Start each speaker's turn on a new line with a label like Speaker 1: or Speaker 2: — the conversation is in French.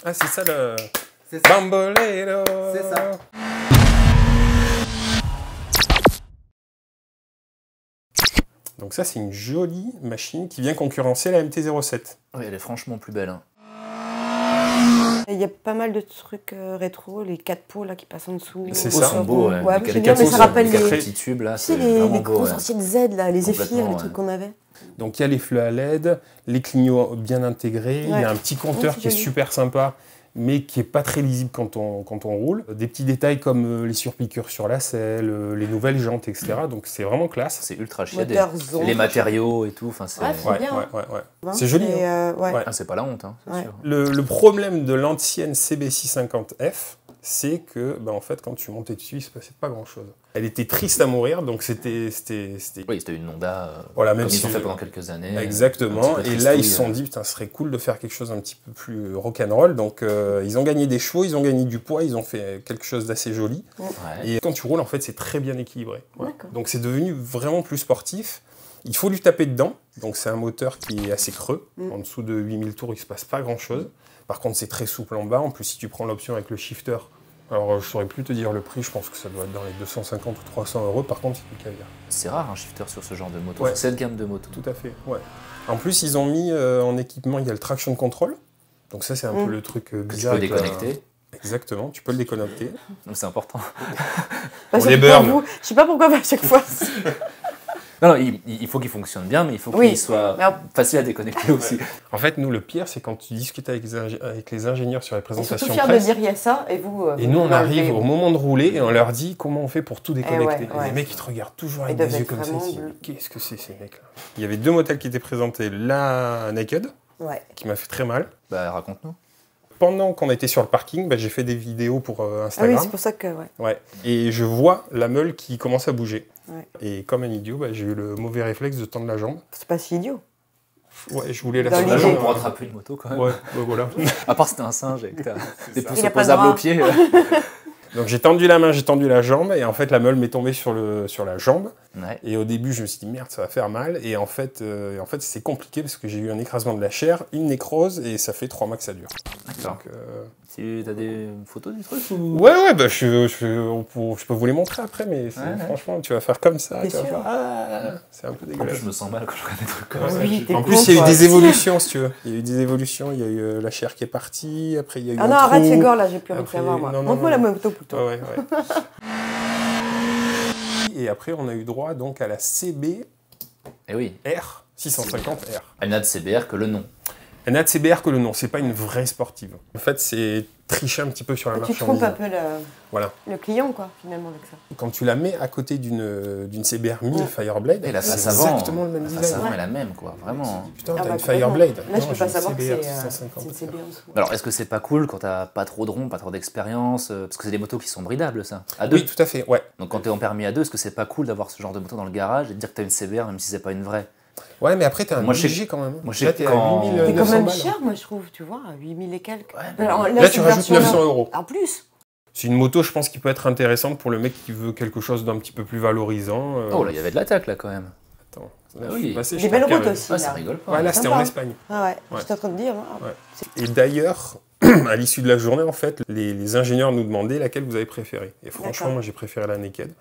Speaker 1: Ah, c'est ça le...
Speaker 2: C'est ça.
Speaker 1: Bamboleo.
Speaker 2: C'est ça.
Speaker 1: Donc ça, c'est une jolie machine qui vient concurrencer la MT-07.
Speaker 3: Oui, elle est franchement plus belle. Hein.
Speaker 4: Il y a pas mal de trucs rétro, les 4 pots là qui passent en dessous.
Speaker 1: C'est
Speaker 3: Les
Speaker 1: ça.
Speaker 3: sont beaux, ouais.
Speaker 4: Ouais,
Speaker 3: Les
Speaker 4: j'aime bien,
Speaker 3: quatre
Speaker 4: mais
Speaker 3: pots,
Speaker 4: ça rappelle
Speaker 3: les
Speaker 4: les,
Speaker 3: petits tubes là,
Speaker 4: tu sais,
Speaker 3: c'est
Speaker 4: les
Speaker 3: vraiment beau.
Speaker 4: grosses
Speaker 3: Ouais.
Speaker 4: anciennes Z là, les Zéphyr,
Speaker 3: Complètement,
Speaker 4: les trucs qu'on avait.
Speaker 1: Donc il y a les fleux à LED, les clignots bien intégrés, il y a un petit compteur
Speaker 4: c'est
Speaker 1: qui est
Speaker 4: joli.
Speaker 1: super sympa, mais qui n'est pas très lisible quand on roule. Des petits détails comme les surpiqûres sur la selle, les nouvelles jantes, etc. Donc c'est vraiment classe.
Speaker 3: C'est ultra chiadé.
Speaker 4: Moteur Zonk.
Speaker 3: Les matériaux et tout, enfin c'est...
Speaker 4: Ouais, c'est bien.
Speaker 1: Ouais. C'est joli.
Speaker 4: Et,
Speaker 1: Hein.
Speaker 4: ouais.
Speaker 1: Ouais.
Speaker 3: Ah, c'est pas la honte, hein, c'est
Speaker 4: Ouais.
Speaker 3: sûr.
Speaker 1: Le problème de l'ancienne CB650F, c'est que en fait, quand tu montais dessus, il se passait pas grand-chose. Elle était triste à mourir, donc c'était...
Speaker 3: Oui, c'était une Honda,
Speaker 1: Voilà,
Speaker 3: comme
Speaker 1: même
Speaker 3: ils
Speaker 1: si
Speaker 3: ont fait pendant quelques années.
Speaker 1: Exactement,
Speaker 3: un petit peu
Speaker 1: et là ils se
Speaker 3: tristouille,
Speaker 1: sont dit, putain, ce serait cool de faire quelque chose un petit peu plus rock'n'roll, donc ils ont gagné des chevaux, ils ont gagné du poids, ils ont fait quelque chose d'assez joli,
Speaker 3: Ouais.
Speaker 1: et quand tu roules, en fait, c'est très bien équilibré. Voilà.
Speaker 4: D'accord.
Speaker 1: Donc c'est devenu vraiment plus sportif, il faut lui taper dedans, donc c'est un moteur qui est assez creux, en dessous de 8000 tours, il se passe pas grand-chose, par contre c'est très souple en bas, en plus si tu prends l'option avec le shifter, alors je saurais plus te dire le prix, je pense que ça doit être dans les 250 ou 300 €, par contre c'est du caviar.
Speaker 3: C'est rare un shifter sur ce genre de moto,
Speaker 1: Ouais.
Speaker 3: sur cette gamme de motos.
Speaker 1: Tout à fait, ouais. En plus, ils ont mis en équipement, il y a le traction control. Donc ça, c'est un peu le truc
Speaker 3: Que tu
Speaker 1: bizarre.
Speaker 3: peux
Speaker 1: avec
Speaker 3: déconnecter,
Speaker 1: Exactement, tu peux le déconnecter.
Speaker 3: donc c'est important.
Speaker 4: Parce
Speaker 1: On les
Speaker 4: que
Speaker 1: burn.
Speaker 4: vous, je sais pas pourquoi mais à chaque fois.
Speaker 3: Non, non, il faut qu'il fonctionne bien, mais il faut
Speaker 4: Oui.
Speaker 3: qu'il soit
Speaker 4: Mais
Speaker 3: facile à déconnecter aussi.
Speaker 1: En fait, nous, le pire, c'est quand tu discutes avec les ingénieurs sur les
Speaker 4: Ils sont tout
Speaker 1: présentations
Speaker 4: fiers de
Speaker 1: presse.
Speaker 4: dire il y a ça et vous.
Speaker 1: Et nous, on
Speaker 4: vous
Speaker 1: arrive
Speaker 4: l'enlevez.
Speaker 1: au moment de rouler et on leur dit comment on fait pour tout déconnecter.
Speaker 4: ouais.
Speaker 1: Et les mecs, ils te regardent toujours avec
Speaker 4: Ils
Speaker 1: des
Speaker 4: doivent
Speaker 1: yeux
Speaker 4: être
Speaker 1: comme ça.
Speaker 4: vraiment
Speaker 1: Ils disent,
Speaker 4: bleus.
Speaker 1: qu'est-ce que c'est ces mecs-là? Il y avait deux modèles qui étaient présentés. La Naked,
Speaker 4: Ouais.
Speaker 1: qui m'a fait très mal.
Speaker 3: Bah, raconte-nous.
Speaker 1: Pendant qu'on était sur le parking, j'ai fait des vidéos pour
Speaker 4: Ah oui,
Speaker 1: Instagram.
Speaker 4: c'est pour ça que. Ouais.
Speaker 1: Ouais. Et je vois la meule qui commence à bouger.
Speaker 4: Ouais.
Speaker 1: Et comme un idiot, j'ai eu le mauvais réflexe de tendre la jambe.
Speaker 4: C'est pas si idiot.
Speaker 1: Ouais, je voulais la
Speaker 4: Dans
Speaker 1: tendre la
Speaker 4: l'idée.
Speaker 1: jambe.
Speaker 3: Pour attraper une moto quand même.
Speaker 1: Ouais, voilà.
Speaker 3: À part si t'es un singe et que t'as des pouces
Speaker 4: Il a pas de
Speaker 3: opposables
Speaker 4: bras.
Speaker 3: aux pieds.
Speaker 1: Donc j'ai tendu la main, j'ai tendu la jambe, et en fait la meule m'est tombée sur la jambe.
Speaker 3: Ouais.
Speaker 1: Et au début, je me suis dit merde, ça va faire mal. Et en fait c'est compliqué parce que j'ai eu un écrasement de la chair, une nécrose, et ça fait 3 mois que ça dure.
Speaker 3: D'accord.
Speaker 1: Donc,
Speaker 3: Tu as des photos du truc ou...
Speaker 1: ouais, je peux vous les montrer après, mais franchement, tu vas faire comme ça.
Speaker 4: T'es
Speaker 1: Tu vas
Speaker 4: sûr
Speaker 1: faire, c'est un peu
Speaker 3: En plus,
Speaker 1: dégueulasse.
Speaker 3: je me sens mal quand je regarde des trucs comme
Speaker 1: Ouais,
Speaker 3: ça.
Speaker 4: Oui, t'es
Speaker 1: en
Speaker 4: con,
Speaker 1: plus, il y a eu
Speaker 4: toi.
Speaker 1: des évolutions, si tu veux. Il y a eu des évolutions, il y a eu la chair qui est partie, après il y a eu
Speaker 4: Ah
Speaker 1: un
Speaker 4: non, arrête
Speaker 1: trou.
Speaker 4: ces gores là, j'ai plus envie de
Speaker 1: Après,
Speaker 4: savoir moi.
Speaker 1: non, non,
Speaker 4: Montre-moi
Speaker 1: non.
Speaker 4: la moto plutôt.
Speaker 1: Ouais. Et après, on a eu droit donc à la CBR
Speaker 3: Eh oui,
Speaker 1: 650R.
Speaker 3: elle n'a de CBR que le nom.
Speaker 1: Elle n'a de CBR que le nom, c'est pas une vraie sportive. En fait, c'est tricher un petit peu sur la
Speaker 4: Tu trompes
Speaker 1: marchandise.
Speaker 4: un peu
Speaker 1: Voilà.
Speaker 4: le client quoi, finalement, avec ça.
Speaker 1: Quand tu la mets à côté d'une CBR 1000 Fireblade,
Speaker 3: Et la
Speaker 1: c'est
Speaker 3: face avant,
Speaker 1: exactement le même
Speaker 3: la face
Speaker 1: design.
Speaker 3: avant est la même, quoi, vraiment.
Speaker 1: Putain,
Speaker 4: Ah
Speaker 1: t'as
Speaker 4: bah,
Speaker 1: une
Speaker 4: complètement.
Speaker 1: Fireblade.
Speaker 4: Là, je
Speaker 1: Non,
Speaker 4: peux
Speaker 1: j'ai
Speaker 4: pas
Speaker 1: une
Speaker 4: savoir que
Speaker 1: CBR
Speaker 4: c'est
Speaker 1: 650.
Speaker 4: une CB en dessous.
Speaker 3: Alors, est-ce que c'est pas cool quand t'as pas trop de ronds, pas trop d'expérience parce que c'est des motos qui sont bridables, ça. À deux.
Speaker 1: Oui, tout à fait, ouais.
Speaker 3: Donc, quand t'es en permis à deux, est-ce que c'est pas cool d'avoir ce genre de moto dans le garage et de dire que t'as une CBR même si c'est pas une vraie?
Speaker 1: Ouais, mais après, t'as un
Speaker 3: Moi, je sais-
Speaker 1: budget quand même.
Speaker 3: moi, je sais
Speaker 1: Là,
Speaker 3: que
Speaker 1: t'es à
Speaker 3: quand-
Speaker 1: 8900
Speaker 4: C'est quand même
Speaker 1: balles.
Speaker 4: cher, moi je trouve, tu vois, à 8000 et quelques.
Speaker 3: mais
Speaker 4: Alors,
Speaker 1: Là, tu
Speaker 4: cette
Speaker 1: rajoutes
Speaker 4: version-là-
Speaker 1: 900 €.
Speaker 4: En plus.
Speaker 1: C'est une moto, je pense, qui peut être intéressante pour le mec qui veut quelque chose d'un petit peu plus valorisant.
Speaker 3: Oh, là, il y avait de l'attaque, là, quand même.
Speaker 1: Attends,
Speaker 3: Ah oui.
Speaker 1: passé,
Speaker 4: Des
Speaker 1: je
Speaker 4: belles
Speaker 1: t'en
Speaker 4: routes
Speaker 1: regarde.
Speaker 4: aussi.
Speaker 3: Ah, ça
Speaker 4: là.
Speaker 3: rigole pas.
Speaker 1: Ouais, là, c'était en
Speaker 4: Sympa.
Speaker 1: Espagne.
Speaker 4: Ah ouais,
Speaker 1: Ouais.
Speaker 4: j'étais en train de dire.
Speaker 1: Ouais. Et d'ailleurs, à l'issue de la journée, en fait, les ingénieurs nous demandaient laquelle vous avez préférée. Et franchement,
Speaker 4: D'accord.
Speaker 1: moi, j'ai préféré la Naked.